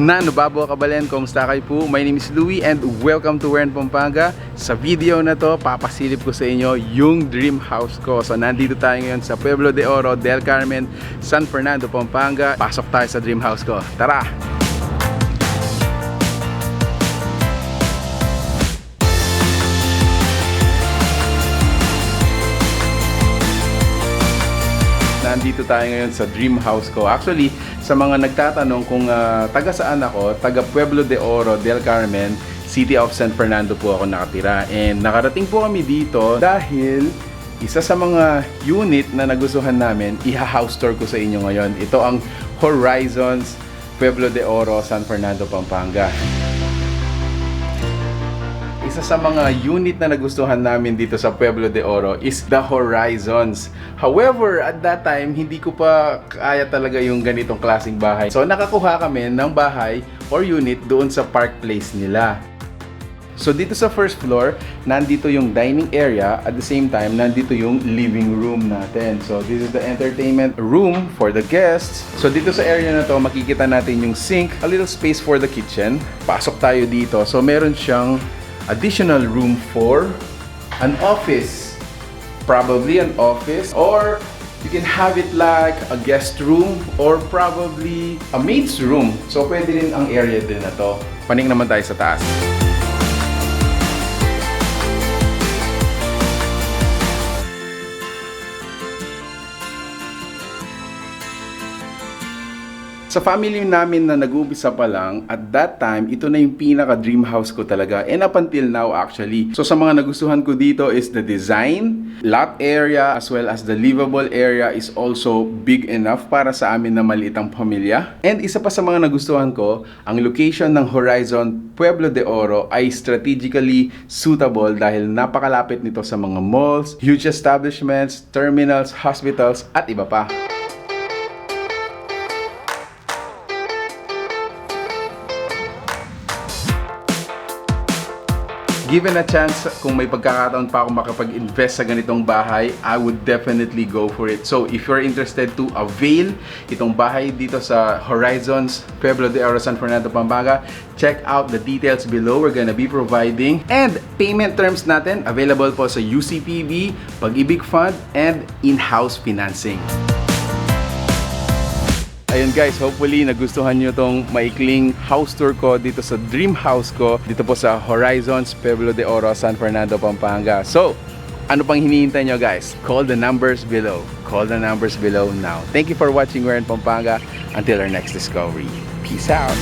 Nanubabo Kabalen, kumusta kayo po? My name is Louie and welcome to Wern, Pampanga. Sa video na to, papasilip ko sa inyo yung dream house ko. So nandito tayo ngayon sa Pueblo de Oro, Del Carmen, San Fernando, Pampanga. Pasok tayo sa dream house ko. Tara! Nandito tayo ngayon sa dream house ko. Actually, sa mga nagtatanong kung taga saan ako, taga Pueblo de Oro, Del Carmen, City of San Fernando po ako nakatira. And nakarating po kami dito dahil isa sa mga unit na nagustuhan namin, iha-house tour ko sa inyo ngayon. Ito ang Horizons Pueblo de Oro, San Fernando, Pampanga. Isa sa mga unit na nagustuhan namin dito sa Pueblo de Oro is the Horizons. However, at that time, hindi ko pa kaya talaga yung ganitong klaseng bahay. So, nakakuha kami ng bahay or unit doon sa Park Place nila. So, dito sa first floor, nandito yung dining area. At the same time, nandito yung living room natin. So, this is the entertainment room for the guests. So, dito sa area na to, makikita natin yung sink, a little space for the kitchen. Pasok tayo dito. So, meron siyang additional room for an office, probably an office, or you can have it like a guest room or probably a maid's room. So pwede rin ang area din na to. Paning naman tayo sa taas. Sa family namin na nag-uumpisa pa lang, at that time, ito na yung pinaka-dream house ko talaga. And up until now actually. So sa mga nagustuhan ko dito is the design, lot area, as well as the livable area is also big enough para sa amin na maliitang pamilya. And isa pa sa mga nagustuhan ko, ang location ng Horizon Pueblo de Oro ay strategically suitable dahil napakalapit nito sa mga malls, huge establishments, terminals, hospitals, at iba pa. Given a chance, kung may pagkakataon pa ako makapag-invest sa ganitong bahay, I would definitely go for it. So, if you're interested to avail itong bahay dito sa Horizons Pueblo de Oro, San Fernando, Pampanga, check out the details below. We're gonna be providing. And payment terms natin, available po sa UCPB, Pag-ibig Fund, and in-house financing. Ayun guys, hopefully nagustuhan nyo tong maikling house tour ko dito sa dream house ko dito po sa Horizons Pueblo de Oro, San Fernando, Pampanga. So, ano pang hinihintay nyo guys? Call the numbers below. Call the numbers below now. Thank you for watching Wern, Pampanga. Until our next discovery. Peace out!